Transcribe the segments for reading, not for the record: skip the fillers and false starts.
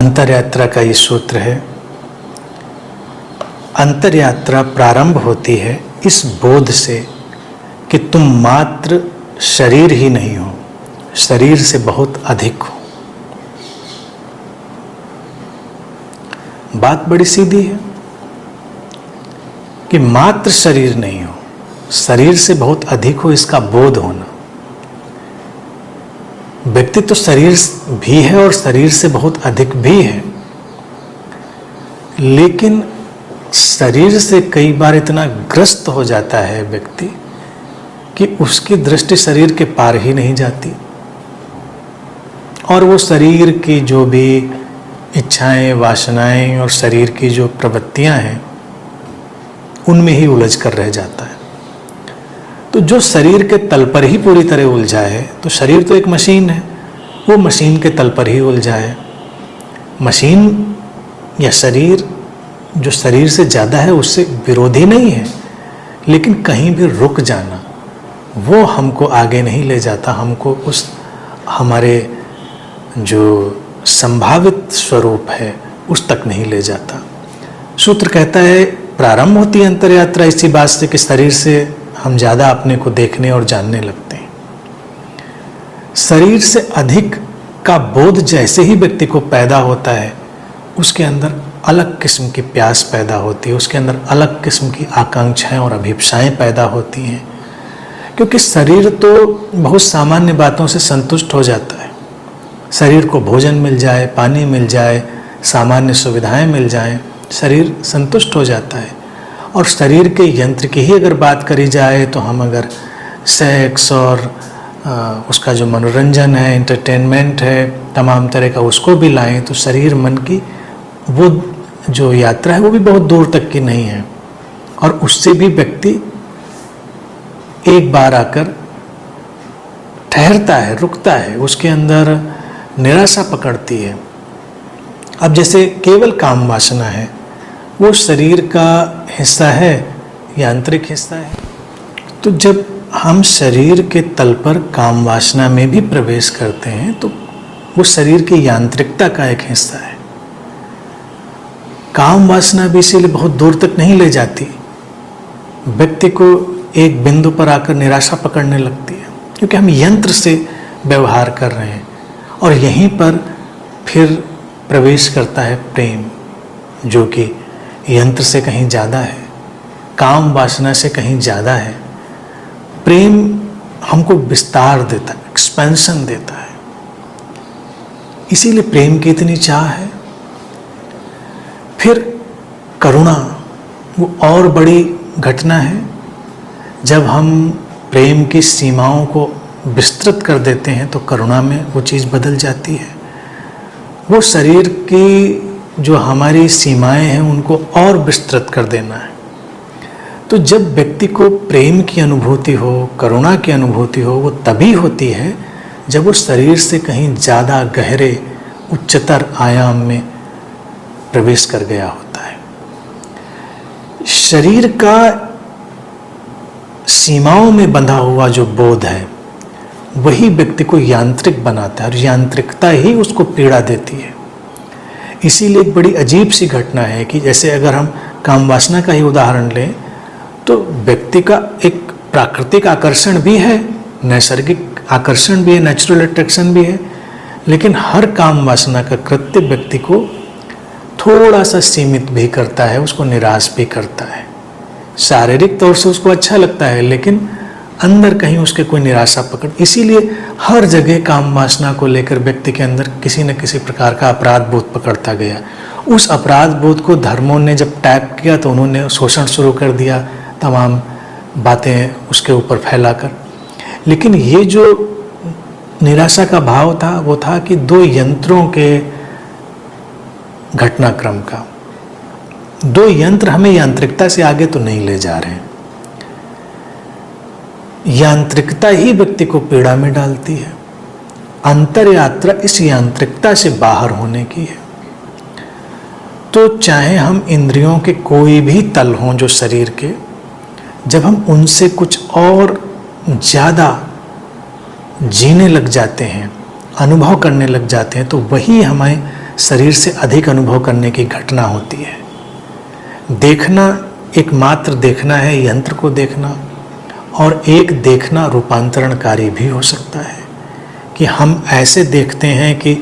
अंतर यात्रा का ये सूत्र है। अंतर यात्रा प्रारंभ होती है इस बोध से कि तुम मात्र शरीर ही नहीं हो, शरीर से बहुत अधिक हो। बात बड़ी सीधी है कि मात्र शरीर नहीं हो, शरीर से बहुत अधिक हो, इसका बोध होना। व्यक्ति तो शरीर भी है और शरीर से बहुत अधिक भी है, लेकिन शरीर से कई बार इतना ग्रस्त हो जाता है व्यक्ति कि उसकी दृष्टि शरीर के पार ही नहीं जाती और वो शरीर की जो भी इच्छाएं, वासनाएं और शरीर की जो प्रवृत्तियां हैं उनमें ही उलझ कर रह जाता है। तो जो शरीर के तल पर ही पूरी तरह उलझा है, तो शरीर तो एक मशीन है, वो मशीन के तल पर ही उलझा है। मशीन या शरीर जो शरीर से ज़्यादा है उससे विरोधी नहीं है, लेकिन कहीं भी रुक जाना वो हमको आगे नहीं ले जाता, हमको उस हमारे जो संभावित स्वरूप है उस तक नहीं ले जाता। सूत्र कहता है प्रारंभ होती है अंतर यात्रा इसी बात से कि शरीर से हम ज़्यादा अपने को देखने और जानने लगते हैं। शरीर से अधिक का बोध जैसे ही व्यक्ति को पैदा होता है, उसके अंदर अलग किस्म की प्यास पैदा होती है, उसके अंदर अलग किस्म की आकांक्षाएं और अभिप्साएं पैदा होती हैं, क्योंकि शरीर तो बहुत सामान्य बातों से संतुष्ट हो जाता है। शरीर को भोजन मिल जाए, पानी मिल जाए, सामान्य सुविधाएं मिल जाएं, शरीर संतुष्ट हो जाता है। और शरीर के यंत्र की ही अगर बात करी जाए तो हम अगर सेक्स और उसका जो मनोरंजन है, एंटरटेनमेंट है, तमाम तरह का उसको भी लाएं तो शरीर मन की वो जो यात्रा है वो भी बहुत दूर तक की नहीं है और उससे भी व्यक्ति एक बार आकर ठहरता है, रुकता है, उसके अंदर निराशा पकड़ती है। अब जैसे केवल काम वासना है, वो शरीर का हिस्सा है, यांत्रिक हिस्सा है। तो जब हम शरीर के तल पर काम वासना में भी प्रवेश करते हैं तो वो शरीर की यांत्रिकता का एक हिस्सा है। काम वासना भी इसीलिए बहुत दूर तक नहीं ले जाती, व्यक्ति को एक बिंदु पर आकर निराशा पकड़ने लगती है, क्योंकि हम यंत्र से व्यवहार कर रहे हैं। और यहीं पर फिर प्रवेश करता है प्रेम, जो कि यंत्र से कहीं ज़्यादा है, काम वासना से कहीं ज़्यादा है। प्रेम हमको विस्तार देता है, एक्सपेंशन देता है, इसीलिए प्रेम की इतनी चाह है। फिर करुणा वो और बड़ी घटना है, जब हम प्रेम की सीमाओं को विस्तृत कर देते हैं तो करुणा में वो चीज़ बदल जाती है। वो शरीर की जो हमारी सीमाएं हैं उनको और विस्तृत कर देना है। तो जब व्यक्ति को प्रेम की अनुभूति हो, करुणा की अनुभूति हो, वो तभी होती है जब वो शरीर से कहीं ज़्यादा गहरे उच्चतर आयाम में प्रवेश कर गया होता है। शरीर का सीमाओं में बंधा हुआ जो बोध है वही व्यक्ति को यांत्रिक बनाता है और यांत्रिकता ही उसको पीड़ा देती है। इसीलिए एक बड़ी अजीब सी घटना है कि जैसे अगर हम काम वासना का ही उदाहरण लें तो व्यक्ति का एक प्राकृतिक आकर्षण भी है, नैसर्गिक आकर्षण भी है, नेचुरल अट्रैक्शन भी है, लेकिन हर काम वासना का कृत्य व्यक्ति को थोड़ा सा सीमित भी करता है, उसको निराश भी करता है। शारीरिक तौर से उसको अच्छा लगता है, लेकिन अंदर कहीं उसके कोई निराशा पकड़। इसीलिए हर जगह काम वासना को लेकर व्यक्ति के अंदर किसी न किसी प्रकार का अपराध बोध पकड़ता गया। उस अपराध बोध को धर्मों ने जब टैप किया तो उन्होंने शोषण शुरू कर दिया, तमाम बातें उसके ऊपर फैलाकर। लेकिन ये जो निराशा का भाव था वो था कि दो यंत्रों के घटनाक्रम का। दो यंत्र हमें यांत्रिकता से आगे तो नहीं ले जा रहे हैं, यांत्रिकता ही व्यक्ति को पीड़ा में डालती है। अंतर यात्रा इस यांत्रिकता से बाहर होने की है। तो चाहे हम इंद्रियों के कोई भी तल हों जो शरीर के, जब हम उनसे कुछ और ज़्यादा जीने लग जाते हैं, अनुभव करने लग जाते हैं, तो वही हमें शरीर से अधिक अनुभव करने की घटना होती है। देखना एकमात्र देखना है, यंत्र को देखना, और एक देखना रूपांतरणकारी भी हो सकता है कि हम ऐसे देखते हैं कि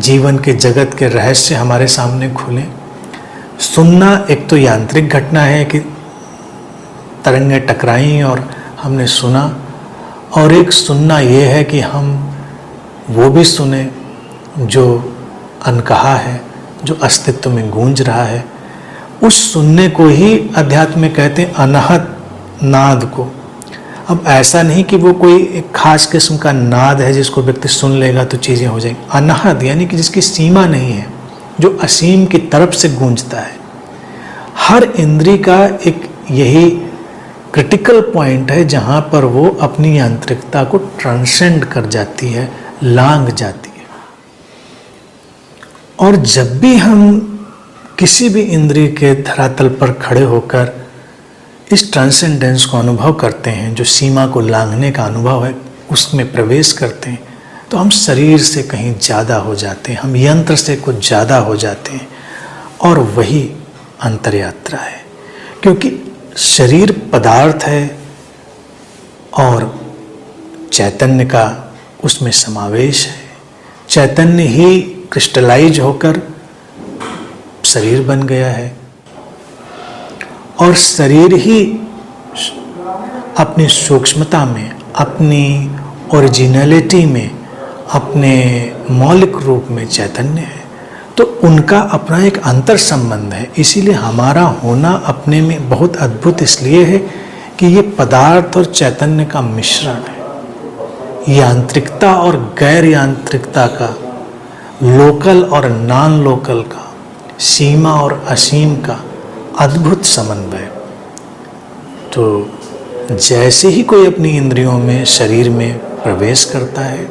जीवन के जगत के रहस्य हमारे सामने खुले। सुनना एक तो यांत्रिक घटना है कि तरंगें टकराई और हमने सुना, और एक सुनना ये है कि हम वो भी सुने जो अनकहा है, जो अस्तित्व में गूंज रहा है। उस सुनने को ही अध्यात्म में कहते हैं अनहद नाद को। अब ऐसा नहीं कि वो कोई एक खास किस्म का नाद है जिसको व्यक्ति सुन लेगा तो चीज़ें हो जाएंगी। अनहद यानी कि जिसकी सीमा नहीं है, जो असीम की तरफ से गूंजता है। हर इंद्री का एक यही क्रिटिकल पॉइंट है जहाँ पर वो अपनी यांत्रिकता को ट्रांसेंड कर जाती है, लांघ जाती है। और जब भी हम किसी भी इंद्रिय के धरातल पर खड़े होकर इस ट्रांसेंडेंस को अनुभव करते हैं, जो सीमा को लांघने का अनुभव है, उसमें प्रवेश करते हैं, तो हम शरीर से कहीं ज़्यादा हो जाते हैं, हम यंत्र से कुछ ज़्यादा हो जाते हैं। और वही अंतरयात्रा है, क्योंकि शरीर पदार्थ है और चैतन्य का उसमें समावेश है। चैतन्य ही क्रिस्टलाइज होकर शरीर बन गया है, और शरीर ही अपनी सूक्ष्मता में, अपनी ओरिजिनलिटी में, अपने मौलिक रूप में चैतन्य है। तो उनका अपना एक अंतर संबंध है। इसीलिए हमारा होना अपने में बहुत अद्भुत इसलिए है कि ये पदार्थ और चैतन्य का मिश्रण है। यांत्रिकता और गैर यांत्रिकता का, लोकल और नॉन लोकल का, सीमा और असीम का अद्भुत समन्वय। तो जैसे ही कोई अपनी इंद्रियों में, शरीर में प्रवेश करता है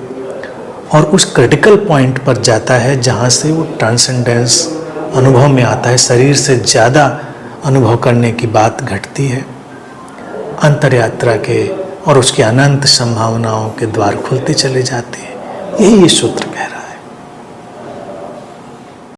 और उस क्रिटिकल पॉइंट पर जाता है जहाँ से वो ट्रांसेंडेंस अनुभव में आता है, शरीर से ज़्यादा अनुभव करने की बात घटती है, अंतरयात्रा के और उसकी अनंत संभावनाओं के द्वार खुलते चले जाते हैं। यही ये सूत्र कह रहा है।